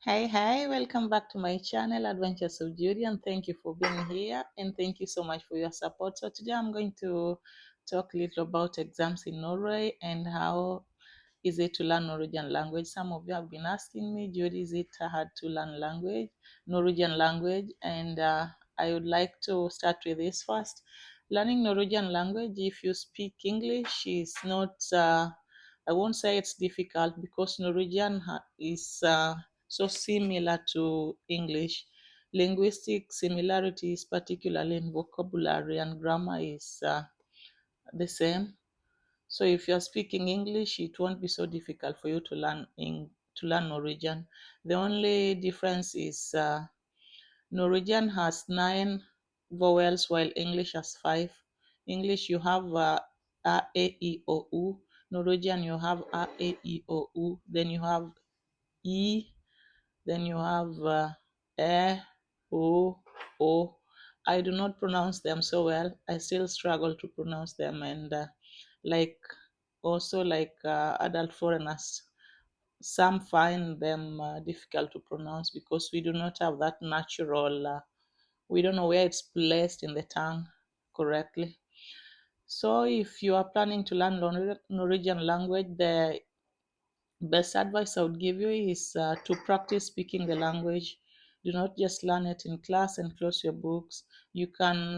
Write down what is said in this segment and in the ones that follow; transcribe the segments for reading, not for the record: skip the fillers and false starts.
Hey, welcome back to my channel, Adventures of Judy, and thank you for being here and thank you so much for your support. So, today I'm going to talk a little about exams in Norway and how is it to learn Norwegian language. Some of you have been asking me, Judy, is it hard to learn Norwegian language? And I would like to start with this first. Learning Norwegian language, if you speak English, is not, I won't say it's difficult because Norwegian is so similar to English. Linguistic similarities, particularly in vocabulary and grammar, is the same. So if you're speaking English, it won't be so difficult for you to learn Norwegian. The only difference is Norwegian has 9 vowels while English has 5. English you have A, E, I, O, U. Norwegian you have A, E, I, O, U. Then you have E, then you have E, O. I do not pronounce them so well. I still struggle to pronounce them, and like adult foreigners, some find them difficult to pronounce because we do not have that natural. We don't know where it's placed in the tongue correctly. So, if you are planning to learn Norwegian language, the best advice I would give you is to practice speaking the language. Do not just learn it in class and close your books. You can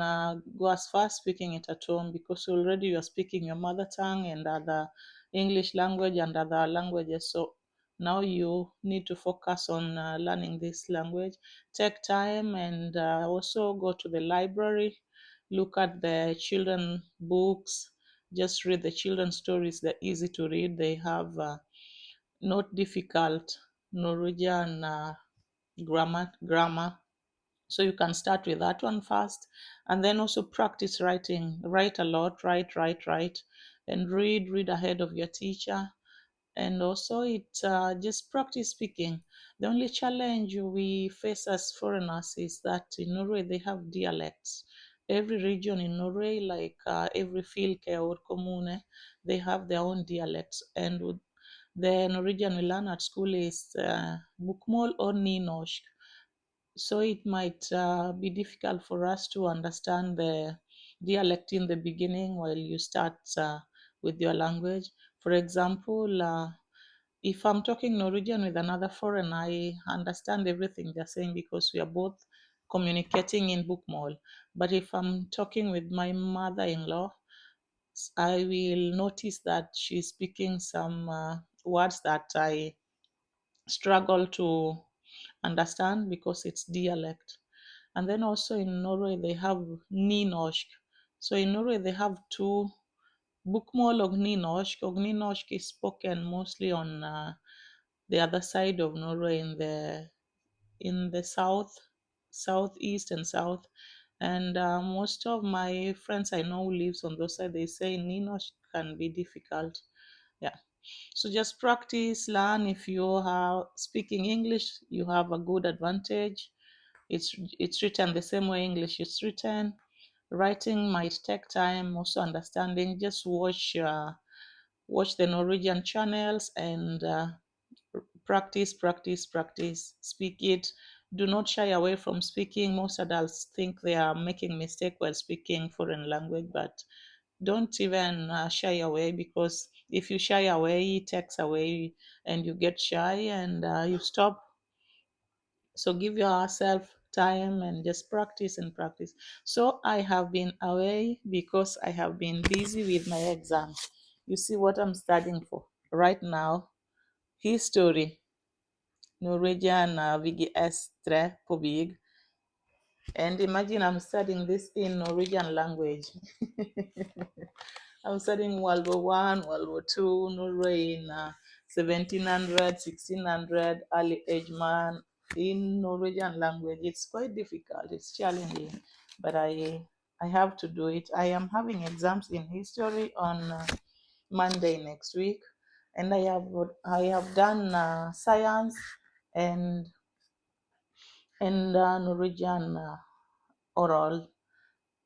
go as far as speaking it at home because already you are speaking your mother tongue and other English language and other languages. So now you need to focus on learning this language. Take time and also go to the library, look at the children books, just read the children's stories. They're easy to read. They have not difficult Norwegian grammar. So you can start with that one first, and then also practice writing. Write a lot, write, and read ahead of your teacher. And also, it just practice speaking. The only challenge we face as foreigners is that in Norway they have dialects. Every region in Norway, like every fylke or commune, they have their own dialects, and the Norwegian we learn at school is bokmål or nynorsk. So it might be difficult for us to understand the dialect in the beginning while you start with your language. For example, if I'm talking Norwegian with another foreigner, I understand everything they're saying because we are both communicating in bokmål. But if I'm talking with my mother-in-law, I will notice that she's speaking some words that I struggle to understand because it's dialect. And then also in Norway, they have nynorsk. So in Norway, they have two bokmål og nynorsk. Og nynorsk is spoken mostly on the other side of Norway in the southeast and south. And most of my friends I know who lives on those side, they say nynorsk can be difficult. Yeah. So just practice, learn. If you are speaking English, you have a good advantage. It's written the same way English is written. Writing might take time. Also understanding. Just watch the Norwegian channels and practice. Speak it. Do not shy away from speaking. Most adults think they are making mistake while speaking foreign language, but don't even shy away, because if you shy away, it takes away and you get shy and you stop. So give yourself time and just practice and practice. So I have been away because I have been busy with my exams. You see what I'm studying for right now: history, Norwegian VGS 3 på big. And imagine I'm studying this in Norwegian language. I'm studying World War One, World War Two, Norway in 1700, 1600, early age man in Norwegian language. It's quite difficult. It's challenging, but I have to do it. I am having exams in history on Monday next week, and I have done science and Norwegian oral.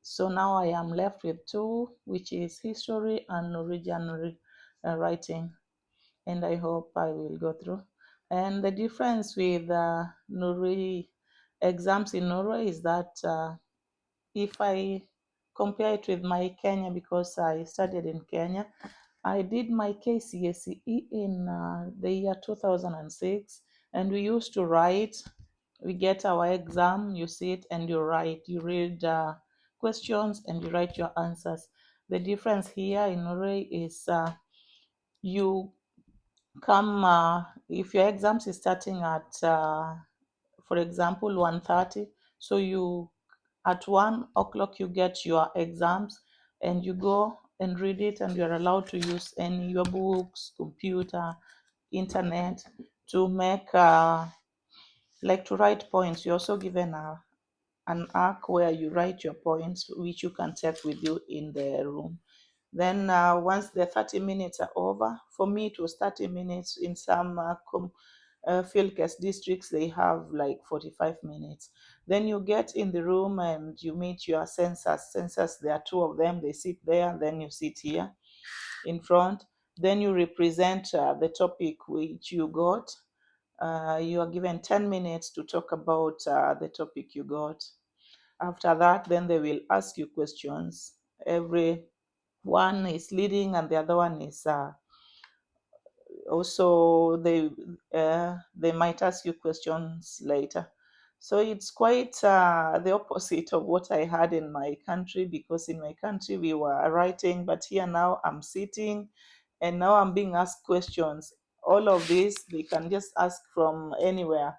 So now I am left with two, which is history and Norwegian writing, and I hope I will go through. And the difference with Norway exams in Norway is that if I compare it with my Kenya, because I studied in Kenya, I did my KCSE in the year 2006, and we used to write. We get our exam, you sit and you write, you read questions and you write your answers. The difference here in Norway is you come, if your exams is starting at, for example, 1:30, so you at 1 o'clock you get your exams and you go and read it, and you're allowed to use any your books, computer, internet to make like to write points. You're also given an arc where you write your points, which you can take with you in the room. Then once the 30 minutes are over, for me it was 30 minutes. In some field case districts, they have like 45 minutes. Then you get in the room and you meet your censors. Censors, there are two of them, they sit there, and then you sit here in front. Then you represent the topic which you got. You are given 10 minutes to talk about the topic you got. After that, then they will ask you questions. Every one is leading and the other one is also they might ask you questions later. So it's quite the opposite of what I had in my country, because in my country we were writing, but here now I'm sitting and now I'm being asked questions. All of this they can just ask from anywhere.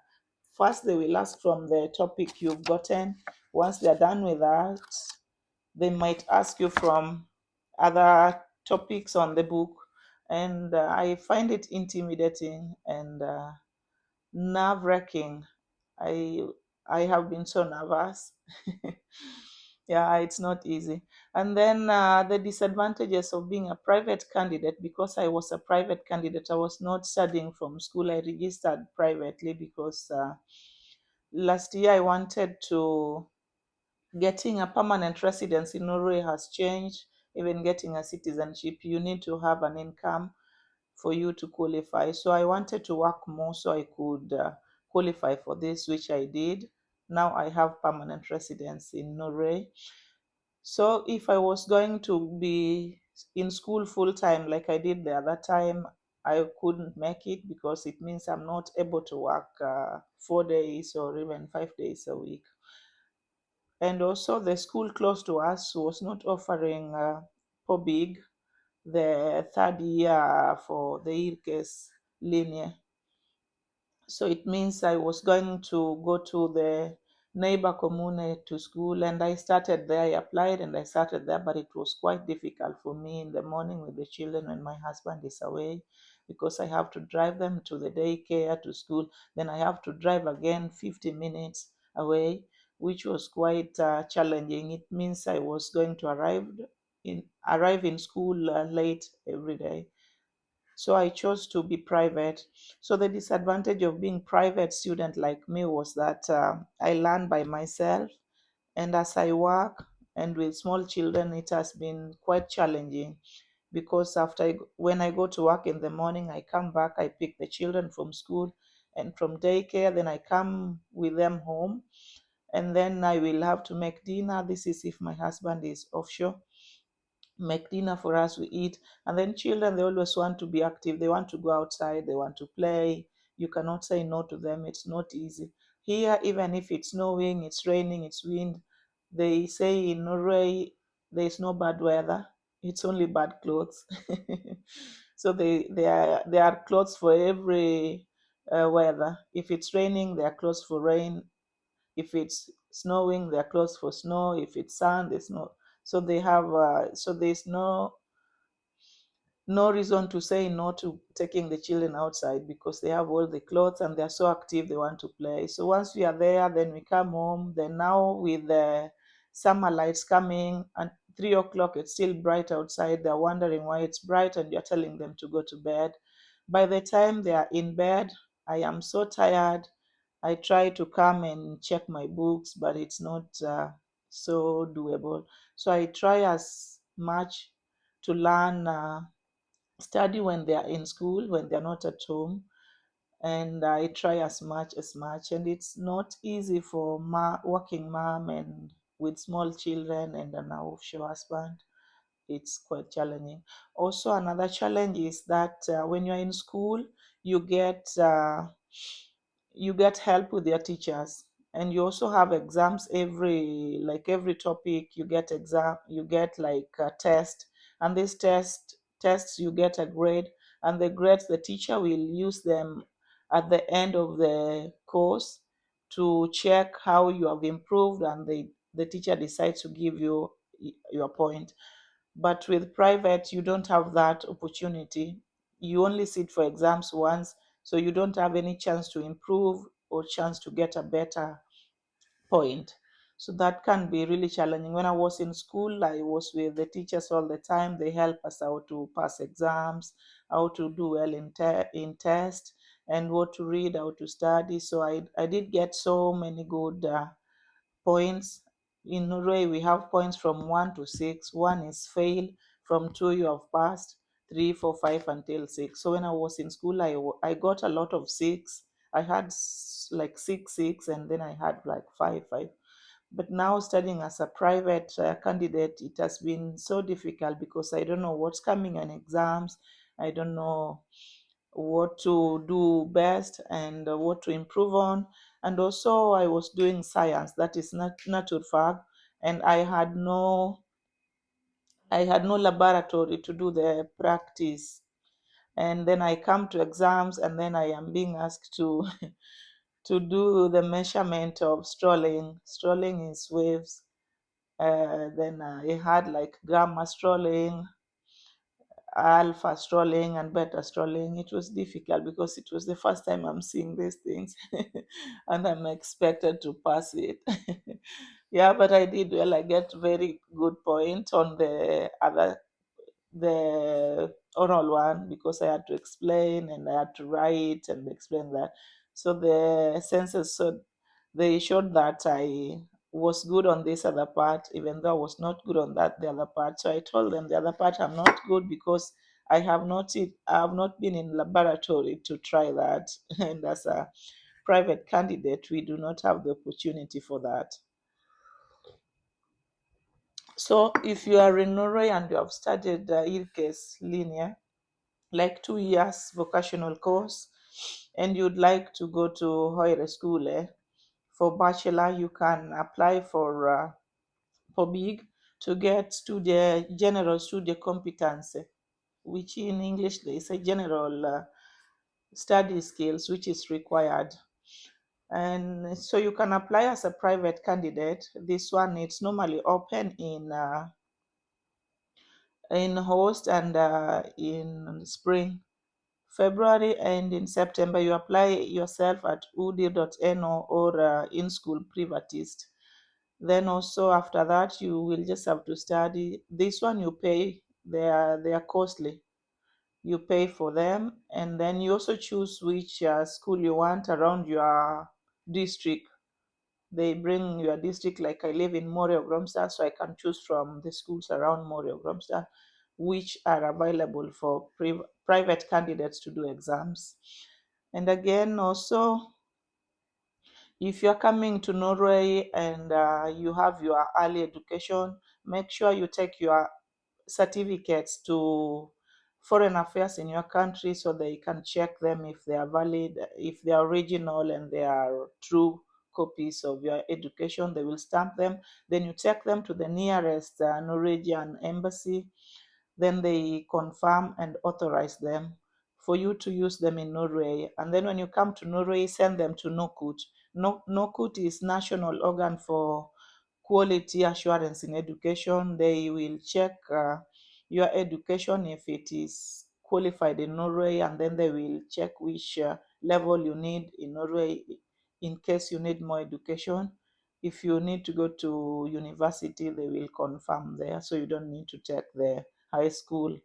First they will ask from the topic you've gotten. Once they're done with that, they might ask you from other topics on the book. And I find it intimidating and nerve wracking. I i have been so nervous. Yeah, it's not easy. And then the disadvantages of being a private candidate, because I was a private candidate, I was not studying from school. I registered privately because last year I wanted to, getting a permanent residence in Norway has changed. Even getting a citizenship, you need to have an income for you to qualify. So I wanted to work more so I could qualify for this, which I did. Now I have permanent residence in Norway. So if I was going to be in school full time like I did the other time, I couldn't make it, because it means I'm not able to work 4 days or even 5 days a week. And also the school close to us was not offering POBIG, the third year for the IRCES linear. So it means I was going to go to the neighbor commune to school, and I started there. I applied and I started there, but it was quite difficult for me in the morning with the children when my husband is away, because I have to drive them to the daycare, to school. Then I have to drive again 50 minutes away, which was quite challenging. It means I was going to arrive in school late every day. So I chose to be private. So the disadvantage of being private student like me was that I learn by myself, and as I work and with small children, it has been quite challenging, because when I go to work in the morning, I come back, I pick the children from school and from daycare, then I come with them home, and then I will have to make dinner. This is if my husband is offshore. Make dinner for us, we eat. And then children, they always want to be active, they want to go outside, they want to play. You cannot say no to them. It's not easy here. Even if it's snowing, it's raining, it's wind, they say in Norway there's no bad weather, it's only bad clothes. So there are clothes for every weather. If it's raining, there are clothes for rain. If it's snowing, they're closed for snow. If it's sun, there's no. So they have. So there's no reason to say no to taking the children outside, because they have all the clothes and they're so active. They want to play. So once we are there, then we come home. Then now with the summer lights coming and 3 o'clock, it's still bright outside. They're wondering why it's bright, and you're telling them to go to bed. By the time they are in bed, I am so tired. I try to come and check my books, but it's not so doable. So I try as much to learn, study when they are in school, when they're not at home. and I try as much. And it's not easy for working mom and with small children and an offshore husband. It's quite challenging. Also, another challenge is that when you're in school, you get uh, you get help with your teachers, and you also have exams every topic. You get exam, you get like a test, and this tests you get a grade, and the grades the teacher will use them at the end of the course to check how you have improved, and the teacher decides to give you your point. But with private, you don't have that opportunity. You only sit for exams once, so you don't have any chance to improve or chance to get a better point. So that can be really challenging. When I was in school, I was with the teachers all the time. They help us how to pass exams, how to do well in test, and what to read, how to study. So I did get so many good points. In Norway, we have points from 1 to 6. 1 is fail, from 2 you have passed, 3, 4, 5 until 6. So when I was in school, I got a lot of 6. I had like 6, 6, and then I had like 5, 5. But now studying as a private candidate, it has been so difficult because I don't know what's coming in exams. I don't know what to do best and what to improve on. And also, I was doing science, that is not naturfag, and I had no laboratory to do the practice. And then I come to exams, and then I am being asked to to do the measurement of strolling. Strolling is waves. Then I had like gamma strolling, alpha strolling, and beta strolling. It was difficult because it was the first time I'm seeing these things, and I'm expected to pass it. Yeah, but I did well. I get very good point on the oral one because I had to explain and I had to write and explain that. So the senses, so they showed that I was good on this other part, even though I was not good on that the other part. So I told them the other part I'm not good because I have not been in laboratory to try that. And as a private candidate, we do not have the opportunity for that. So if you are in Norway and you have studied IRKES linear, like 2 years vocational course, and you'd like to go to higher school for bachelor, you can apply for big to get general study competence, which in English they say general study skills, which is required. And so you can apply as a private candidate. This one it's normally open in host and in spring February, and in September you apply yourself at udi.no or in school privatist. Then also after that you will just have to study. This one you pay, they are costly. You pay for them, and then you also choose which school you want around your district. They bring your district, like I live in Morio Gromsdal, so I can choose from the schools around Morio Gromsdal which are available for private candidates to do exams. And again, also, if you're coming to Norway and you have your early education, make sure you take your certificates to foreign affairs in your country so they can check them if they are valid, if they are original and they are true copies of your education. They will stamp them. Then you take them to the nearest Norwegian embassy, then they confirm and authorize them for you to use them in Norway. And then when you come to Norway, send them to NOKUT. NOKUT is national organ for quality assurance in education. They will check your education if it is qualified in Norway, and then they will check which level you need in Norway in case you need more education. If you need to go to university, they will confirm there, so you don't need to take the high school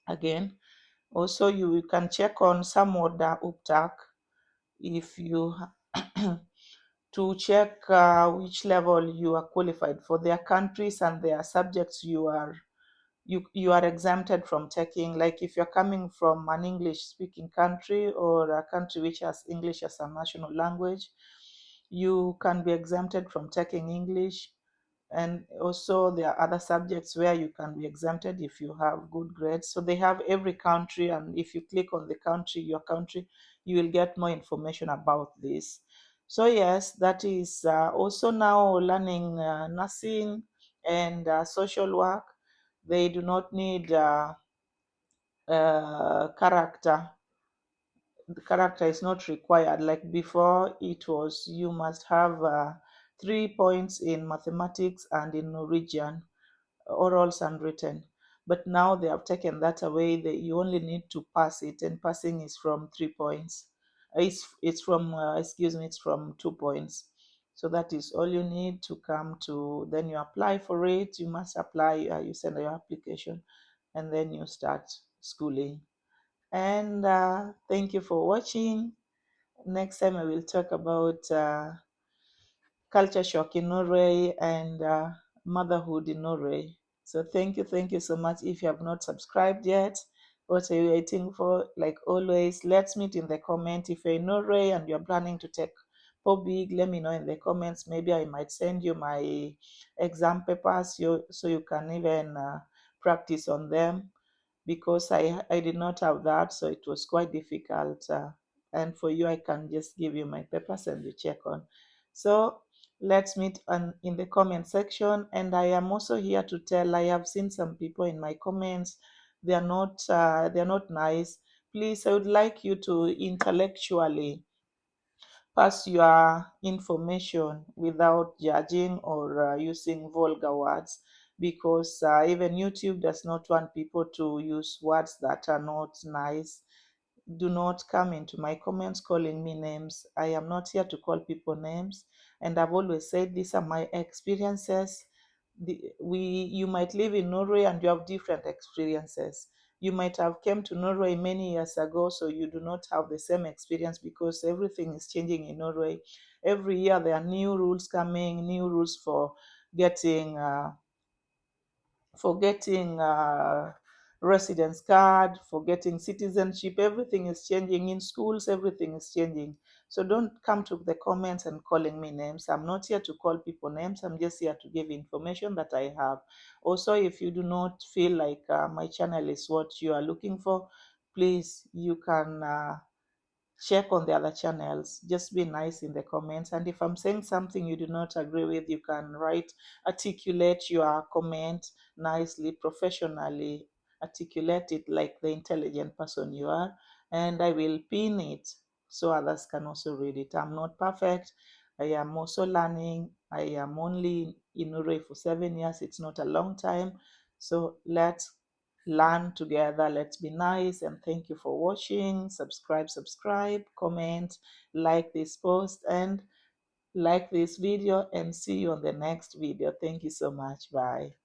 again. Also, you can check on some other uptak if you to check which level you are qualified for their countries and their subjects you are you are exempted from taking, like if you're coming from an English speaking country or a country which has English as a national language, you can be exempted from taking English. And also there are other subjects where you can be exempted if you have good grades. So they have every country, and if you click on the country, your country, you will get more information about this. So yes, that is also now learning nursing and social work. They do not need character. The character is not required. Like before, it was you must have 3 points in mathematics and in Norwegian, orals and written. But now they have taken that away. You only need to pass it, and passing is from 3 points. It's from excuse me, it's from 2 points. So that is all you need to come to. Then you apply for it. You must apply. You send your application, and then you start schooling. And thank you for watching. Next time I will talk about culture shock in Norway and motherhood in Norway. So thank you so much. If you have not subscribed yet, what are you waiting for? Like always, let's meet in the comment. If you're in Norway and you're planning to take POBIG, let me know in the comments. Maybe I might send you my exam papers so you can even practice on them, because I did not have that, so it was quite difficult. And for you, I can just give you my papers and you check on. So let's meet in the comment section. And I am also here to tell, I have seen some people in my comments, they are not nice. Please, I would like you to intellectually pass your information without judging or using vulgar words, because even YouTube does not want people to use words that are not nice. Do not come into my comments calling me names. I am not here to call people names. And I've always said these are my experiences. You might live in Norway and you have different experiences. You might have came to Norway many years ago, so you do not have the same experience, because everything is changing in Norway. Every year there are new rules coming, new rules for getting residence card, for getting citizenship. Everything is changing in schools. Everything is changing. So don't come to the comments and calling me names. I'm not here to call people names. I'm just here to give information that I have. Also, if you do not feel like my channel is what you are looking for, please, you can check on the other channels. Just be nice in the comments. And if I'm saying something you do not agree with, you can articulate your comment nicely, professionally. Articulate it like the intelligent person you are, and I will pin it so others can also read it. I'm not perfect. I am also learning. I am only in Norway for 7 years. It's not a long time. So let's learn together. Let's be nice, and thank you for watching. Subscribe, comment, like this post, and like this video, and see you on the next video. Thank you so much. Bye.